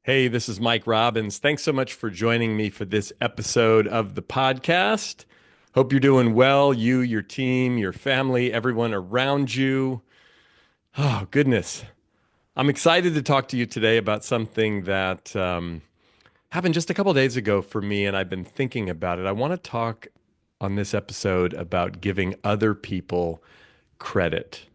Hey, this is Mike Robbins. Thanks so much for joining me for this episode of the podcast. Hope you're doing well, you, your team, your family, everyone around you. Oh, goodness. I'm excited to talk to you today about something that happened just a couple days ago for me, and I've been thinking about it. I want to talk on this episode about giving other people credit.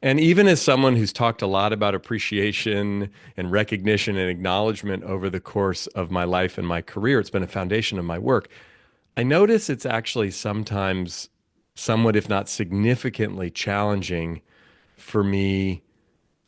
And even as someone who's talked a lot about appreciation and recognition and acknowledgement over the course of my life and my career, it's been a foundation of my work. I notice it's actually sometimes somewhat, if not significantly, challenging for me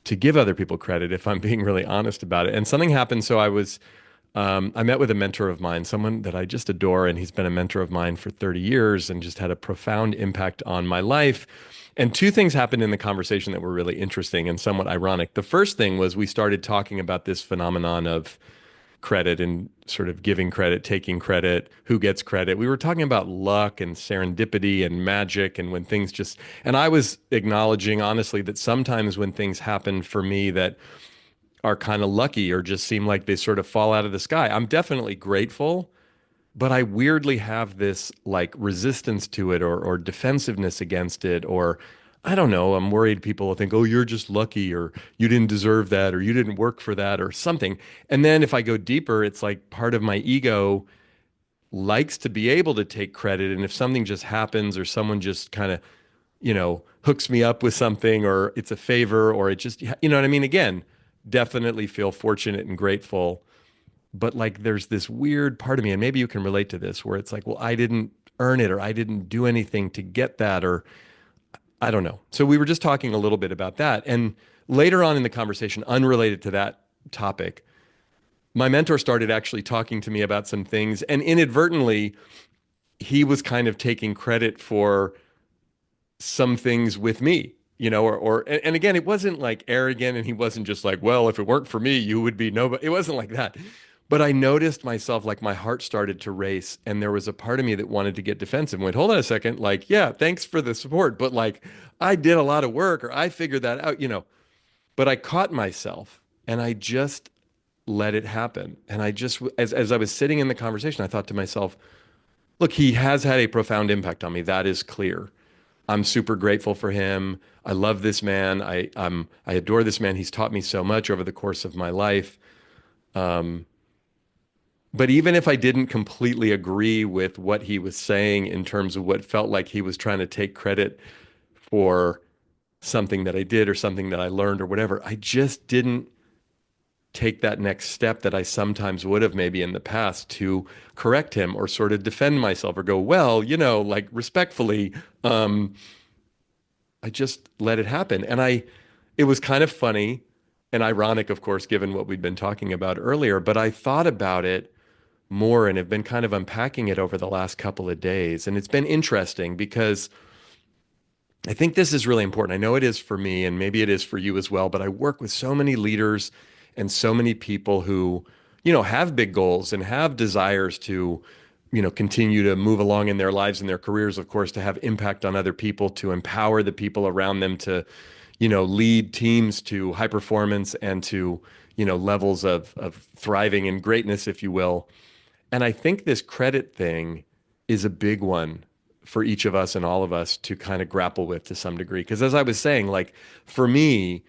to give other people credit if I'm being really honest about it. And something happened. I met with a mentor of mine, someone that I just adore, and he's been a mentor of mine for 30 years and just had a profound impact on my life. And two things happened in the conversation that were really interesting and somewhat ironic. The first thing was we started talking about this phenomenon of credit and sort of giving credit, taking credit, who gets credit. We were talking about luck and serendipity and magic and when things just, and I was acknowledging honestly that sometimes when things happen for me that are kind of lucky or just seem like they sort of fall out of the sky, I'm definitely grateful, but I weirdly have this like resistance to it or defensiveness against it, or I don't know, I'm worried people will think, oh, you're just lucky, or you didn't deserve that, or you didn't work for that, or something. And then if I go deeper, it's like part of my ego likes to be able to take credit. And if something just happens or someone just kind of, hooks me up with something, or it's a favor, or it just, you know what I mean? Again, definitely feel fortunate and grateful, but like there's this weird part of me, and maybe you can relate to this, where it's like, well, I didn't earn it, or I didn't do anything to get that, or I don't know. So we were just talking a little bit about that. And later on in the conversation, unrelated to that topic, my mentor started actually talking to me about some things. And inadvertently, he was kind of taking credit for some things with me, and again, it wasn't like arrogant, and he wasn't just like, well, if it weren't for me, you would be nobody. It wasn't like that. But I noticed myself, like my heart started to race, and there was a part of me that wanted to get defensive and went, hold on a second, like, yeah, thanks for the support, but like I did a lot of work, or I figured that out. But I caught myself and I just let it happen. And I just, as I was sitting in the conversation, I thought to myself, look, he has had a profound impact on me. That is clear. I'm super grateful for him. I love this man. I adore this man. He's taught me so much over the course of my life. Um, but even if I didn't completely agree with what he was saying in terms of what felt like he was trying to take credit for something that I did or something that I learned or whatever, I just didn't take that next step that I sometimes would have maybe in the past to correct him or sort of defend myself or go, well, like respectfully, I just let it happen. It was kind of funny and ironic, of course, given what we'd been talking about earlier, but I thought about it more and have been kind of unpacking it over the last couple of days. And it's been interesting because I think this is really important. I know it is for me, and maybe it is for you as well, but I work with so many leaders and so many people who, have big goals and have desires to, continue to move along in their lives and their careers, of course, to have impact on other people, to empower the people around them, to, lead teams to high performance and to, levels of thriving and greatness, if you will. And I think this credit thing is a big one for each of us and all of us to kind of grapple with to some degree. Because as I was saying, like for me,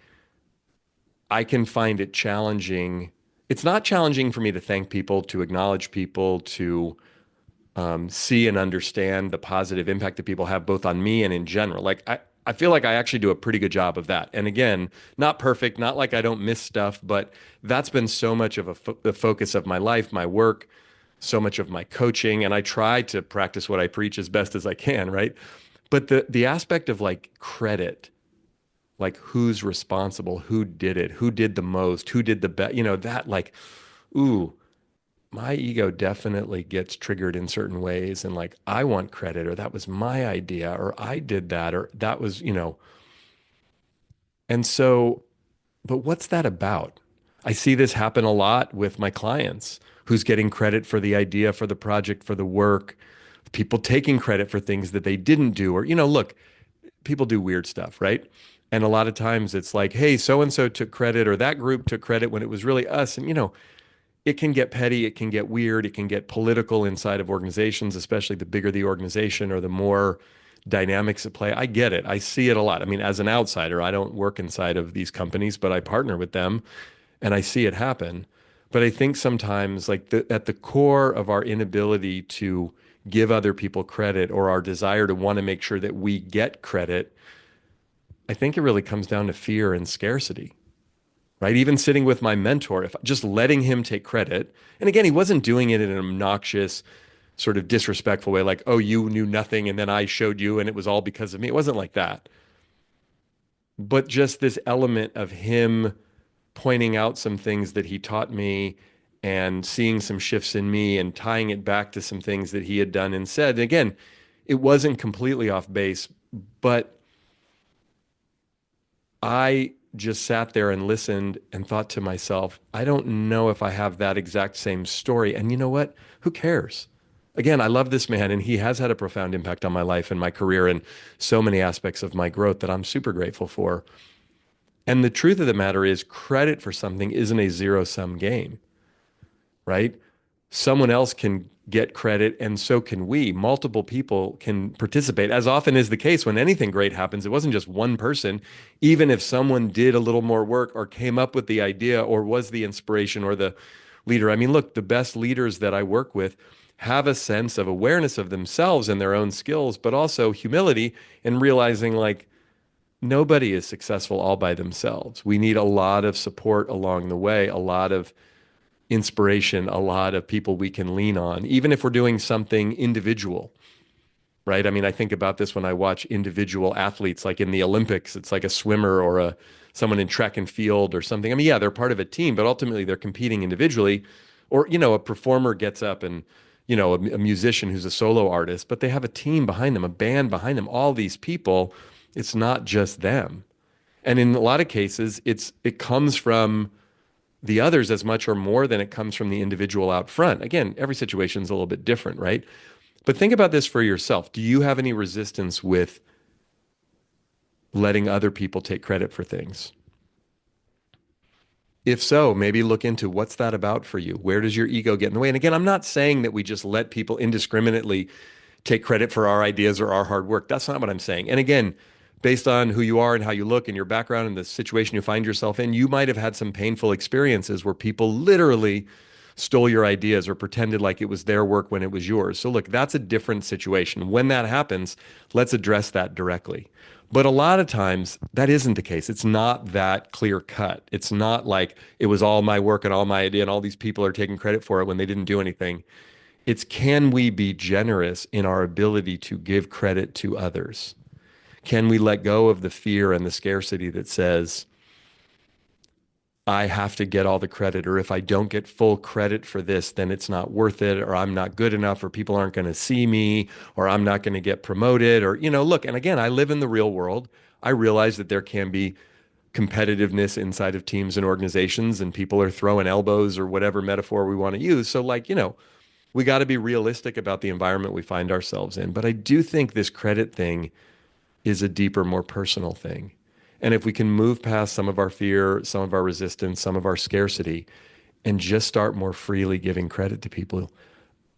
I can find it challenging. It's not challenging for me to thank people, to acknowledge people, to see and understand the positive impact that people have both on me and in general. I feel like I actually do a pretty good job of that. And again, not perfect, not like I don't miss stuff, but that's been so much of the focus of my life, my work, so much of my coaching, and I try to practice what I preach as best as I can, right? But the aspect of like credit, like who's responsible, who did it, who did the most, who did the best, that like, ooh, my ego definitely gets triggered in certain ways, and like I want credit, or that was my idea, or I did that, or that was, and so, but what's that about? I see this happen a lot with my clients, who's getting credit for the idea, for the project, for the work, people taking credit for things that they didn't do, or, look, people do weird stuff, right? And a lot of times it's like, hey, so and so took credit or that group took credit when it was really us. And, it can get petty, it can get weird, it can get political inside of organizations, especially the bigger the organization or the more dynamics at play. I get it. I see it a lot. I mean, as an outsider, I don't work inside of these companies, but I partner with them and I see it happen. But I think sometimes, like at the core of our inability to give other people credit or our desire to want to make sure that we get credit, I think it really comes down to fear and scarcity, right? Even sitting with my mentor, if just letting him take credit, and again, he wasn't doing it in an obnoxious, sort of disrespectful way, like, oh, you knew nothing and then I showed you and it was all because of me. It wasn't like that. But just this element of him pointing out some things that he taught me and seeing some shifts in me and tying it back to some things that he had done and said. And again, it wasn't completely off base, but I just sat there and listened and thought to myself, I don't know if I have that exact same story. And you know what? Who cares? Again, I love this man, and he has had a profound impact on my life and my career and so many aspects of my growth that I'm super grateful for. And the truth of the matter is, credit for something isn't a zero-sum game, right? Someone else can get credit and so can we. Multiple people can participate. As often is the case when anything great happens, it wasn't just one person. Even if someone did a little more work or came up with the idea or was the inspiration or the leader. I mean, look, the best leaders that I work with have a sense of awareness of themselves and their own skills, but also humility and realizing like nobody is successful all by themselves. We need a lot of support along the way, a lot of inspiration, a lot of people we can lean on, even if we're doing something individual, right? I mean, I think about this when I watch individual athletes, like in the Olympics, it's like a swimmer or someone in track and field or something. I mean, yeah, they're part of a team, but ultimately they're competing individually. Or, a performer gets up and, a musician who's a solo artist, but they have a team behind them, a band behind them, all these people. It's not just them. And in a lot of cases, it comes from the others as much or more than it comes from the individual out front. Again, every situation is a little bit different, right? But think about this for yourself. Do you have any resistance with letting other people take credit for things? If so, maybe look into what's that about for you? Where does your ego get in the way? And again, I'm not saying that we just let people indiscriminately take credit for our ideas or our hard work. That's not what I'm saying. And again, based on who you are and how you look and your background and the situation you find yourself in, you might have had some painful experiences where people literally stole your ideas or pretended like it was their work when it was yours. So look, that's a different situation. When that happens, let's address that directly. But a lot of times that isn't the case. It's not that clear cut. It's not like it was all my work and all my idea and all these people are taking credit for it when they didn't do anything. It's can we be generous in our ability to give credit to others? Can we let go of the fear and the scarcity that says, I have to get all the credit, or if I don't get full credit for this, then it's not worth it, or I'm not good enough, or people aren't going to see me, or I'm not going to get promoted, or, look, and again, I live in the real world. I realize that there can be competitiveness inside of teams and organizations, and people are throwing elbows or whatever metaphor we want to use. So, like, we got to be realistic about the environment we find ourselves in. But I do think this credit thing is a deeper, more personal thing. And if we can move past some of our fear, some of our resistance, some of our scarcity, and just start more freely giving credit to people,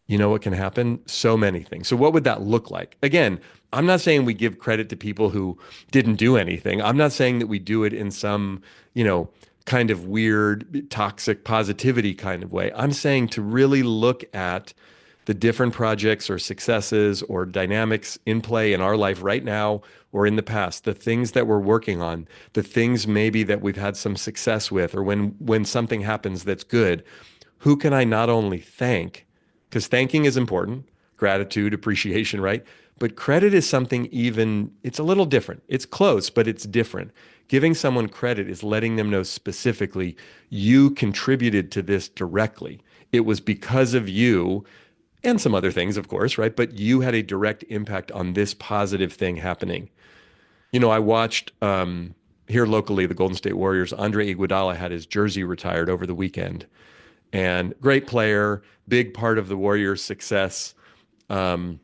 you know what can happen? So many things. So what would that look like? Again, I'm not saying we give credit to people who didn't do anything. I'm not saying that we do it in some, kind of weird, toxic positivity kind of way. I'm saying to really look at the different projects or successes or dynamics in play in our life right now or in the past, the things that we're working on, the things maybe that we've had some success with, or when something happens that's good, who can I not only thank, because thanking is important, gratitude, appreciation, right? But credit is something even, it's a little different. It's close, but it's different. Giving someone credit is letting them know specifically, you contributed to this directly. It was because of you and some other things, of course, right? But you had a direct impact on this positive thing happening. I watched here locally the Golden State Warriors. Andre Iguodala had his jersey retired over the weekend, and great player, big part of the Warriors' success. They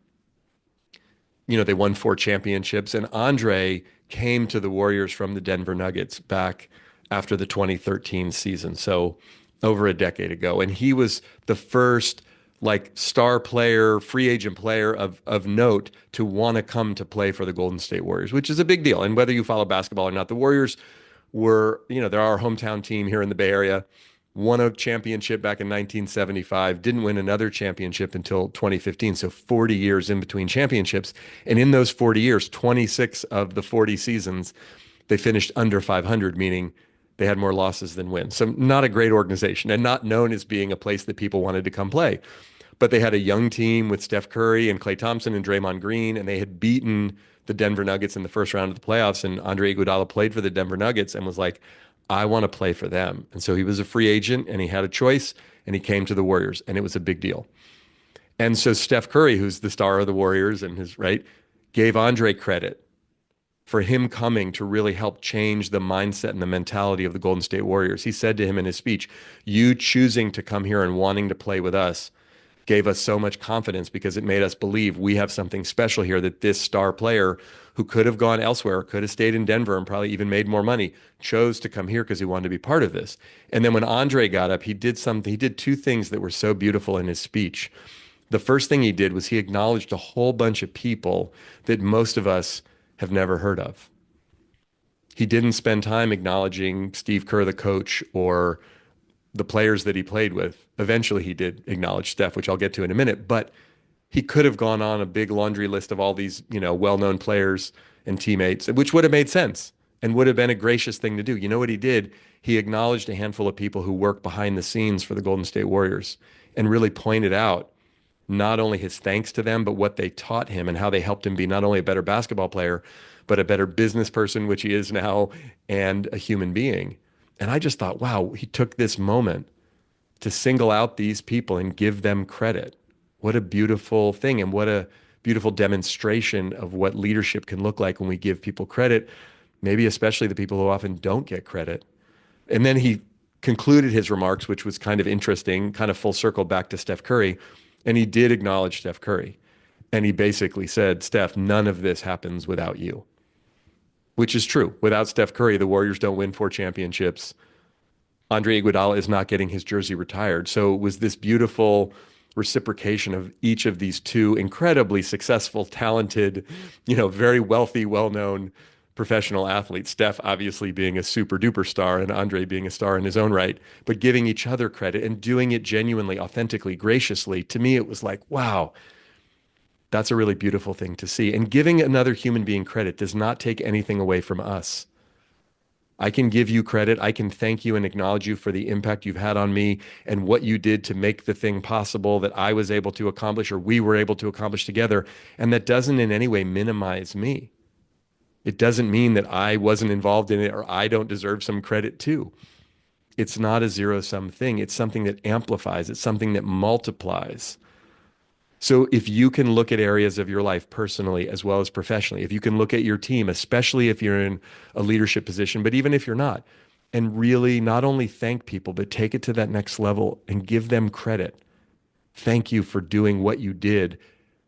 won 4 championships, and Andre came to the Warriors from the Denver Nuggets back after the 2013 season. So over a decade ago. And he was the first like star player, free agent player of note to want to come to play for the Golden State Warriors, which is a big deal. And whether you follow basketball or not, the Warriors were, they're our hometown team here in the Bay Area. Won a championship back in 1975, didn't win another championship until 2015. So 40 years in between championships. And in those 40 years, 26 of the 40 seasons, they finished under 500, meaning they had more losses than wins. So not a great organization and not known as being a place that people wanted to come play. But they had a young team with Steph Curry and Klay Thompson and Draymond Green, and they had beaten the Denver Nuggets in the first round of the playoffs. And Andre Iguodala played for the Denver Nuggets and was like, I want to play for them. And so he was a free agent and he had a choice and he came to the Warriors and it was a big deal. And so Steph Curry, who's the star of the Warriors and his right, gave Andre credit for him coming to really help change the mindset and the mentality of the Golden State Warriors. He said to him in his speech, you choosing to come here and wanting to play with us gave us so much confidence because it made us believe we have something special here, that this star player who could have gone elsewhere, could have stayed in Denver and probably even made more money, chose to come here because he wanted to be part of this. And then when Andre got up, he did two things that were so beautiful in his speech. The first thing he did was he acknowledged a whole bunch of people that most of us have never heard of. He didn't spend time acknowledging Steve Kerr, the coach, or the players that he played with. Eventually, he did acknowledge Steph, which I'll get to in a minute, but he could have gone on a big laundry list of all these, well-known players and teammates, which would have made sense and would have been a gracious thing to do. You know what he did? He acknowledged a handful of people who work behind the scenes for the Golden State Warriors and really pointed out not only his thanks to them, but what they taught him and how they helped him be not only a better basketball player, but a better business person, which he is now, and a human being. And I just thought, wow, he took this moment to single out these people and give them credit. What a beautiful thing, and what a beautiful demonstration of what leadership can look like when we give people credit, maybe especially the people who often don't get credit. And then he concluded his remarks, which was kind of interesting, kind of full circle back to Steph Curry. And he did acknowledge Steph Curry. And he basically said, Steph, none of this happens without you, which is true. Without Steph Curry, the Warriors don't win 4 championships. Andre Iguodala is not getting his jersey retired. So it was this beautiful reciprocation of each of these two incredibly successful, talented, very wealthy, well-known professional athletes. Steph obviously being a super duper star and Andre being a star in his own right, but giving each other credit and doing it genuinely, authentically, graciously. To me, it was like, wow, that's a really beautiful thing to see. And giving another human being credit does not take anything away from us. I can give you credit. I can thank you and acknowledge you for the impact you've had on me and what you did to make the thing possible that I was able to accomplish or we were able to accomplish together. And that doesn't in any way minimize me. It doesn't mean that I wasn't involved in it or I don't deserve some credit too. It's not a zero-sum thing. It's something that amplifies. It's something that multiplies. So if you can look at areas of your life personally as well as professionally, if you can look at your team, especially if you're in a leadership position, but even if you're not, and really not only thank people, but take it to that next level and give them credit. Thank you for doing what you did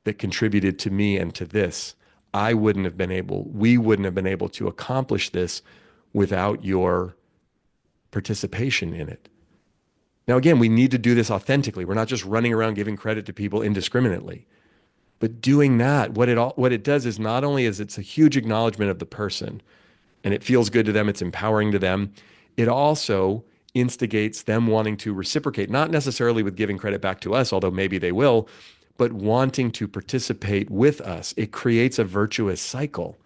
that contributed to me and to this. We wouldn't have been able to accomplish this without your participation in it. Now, again, we need to do this authentically. We're not just running around giving credit to people indiscriminately. But doing that, what it does is not only is it's a huge acknowledgement of the person, and it feels good to them, it's empowering to them, it also instigates them wanting to reciprocate, not necessarily with giving credit back to us, although maybe they will, but wanting to participate with us. It creates a virtuous cycle.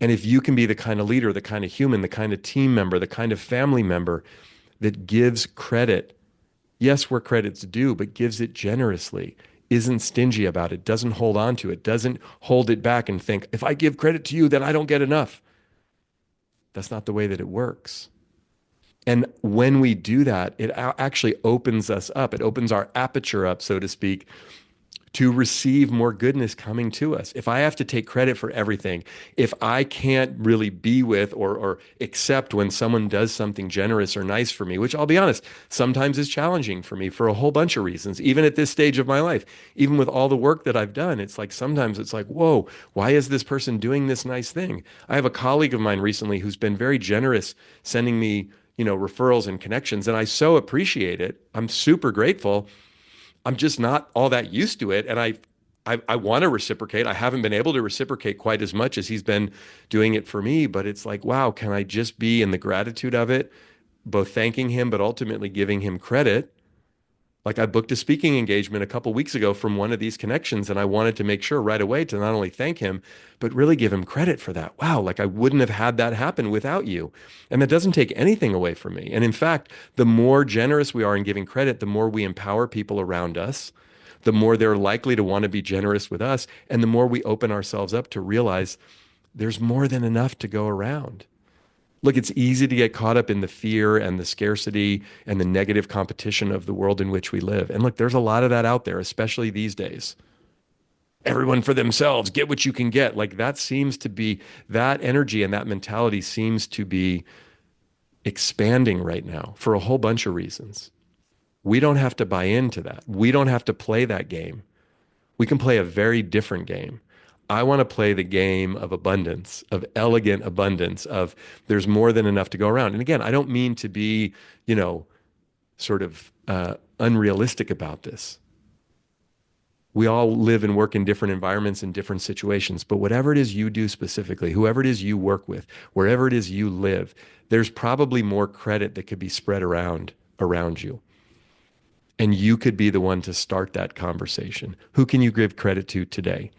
And if you can be the kind of leader, the kind of human, the kind of team member, the kind of family member that gives credit, yes, where credit's due, but gives it generously, isn't stingy about it, doesn't hold on to it, doesn't hold it back and think, if I give credit to you, then I don't get enough. That's not the way that it works. And when we do that, it actually opens us up. It opens our aperture up, so to speak, to receive more goodness coming to us. If I have to take credit for everything, if I can't really be with or accept when someone does something generous or nice for me, which I'll be honest, sometimes is challenging for me for a whole bunch of reasons, even at this stage of my life, even with all the work that I've done, it's like sometimes it's like, whoa, why is this person doing this nice thing? I have a colleague of mine recently who's been very generous, sending me, referrals and connections, and I so appreciate it. I'm super grateful. I'm just not all that used to it. And I want to reciprocate. I haven't been able to reciprocate quite as much as he's been doing it for me. But it's like, wow, can I just be in the gratitude of it, both thanking him, but ultimately giving him credit? Like I booked a speaking engagement a couple weeks ago from one of these connections, and I wanted to make sure right away to not only thank him, but really give him credit for that. Wow, like I wouldn't have had that happen without you. And that doesn't take anything away from me. And in fact, the more generous we are in giving credit, the more we empower people around us, the more they're likely to want to be generous with us, and the more we open ourselves up to realize there's more than enough to go around. Look, it's easy to get caught up in the fear and the scarcity and the negative competition of the world in which we live. And look, there's a lot of that out there, especially these days. Everyone for themselves, get what you can get. Like that seems to be, that energy and that mentality seems to be expanding right now for a whole bunch of reasons. We don't have to buy into that. We don't have to play that game. We can play a very different game. I want to play the game of abundance, of elegant abundance, of there's more than enough to go around. And again, I don't mean to be, sort of unrealistic about this. We all live and work in different environments and different situations, but whatever it is you do specifically, whoever it is you work with, wherever it is you live, there's probably more credit that could be spread around you. And you could be the one to start that conversation. Who can you give credit to today?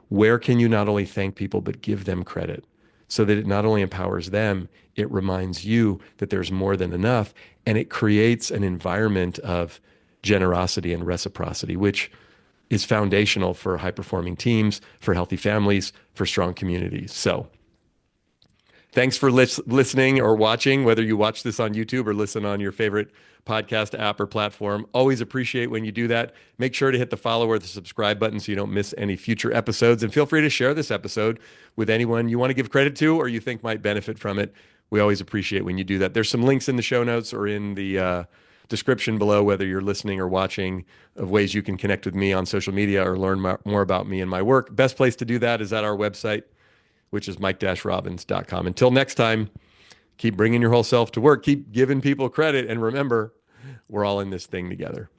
Where can you not only thank people, but give them credit so that it not only empowers them, it reminds you that there's more than enough, and it creates an environment of generosity and reciprocity, which is foundational for high-performing teams, for healthy families, for strong communities. So thanks for listening or watching, whether you watch this on YouTube or listen on your favorite podcast app or platform. Always appreciate when you do that. Make sure to hit the follow or the subscribe button so you don't miss any future episodes. And feel free to share this episode with anyone you want to give credit to or you think might benefit from it. We always appreciate when you do that. There's some links in the show notes or in the description below, whether you're listening or watching, of ways you can connect with me on social media or learn more about me and my work. Best place to do that is at our website, which is mike-robbins.com. Until next time, keep bringing your whole self to work. Keep giving people credit. And remember, we're all in this thing together.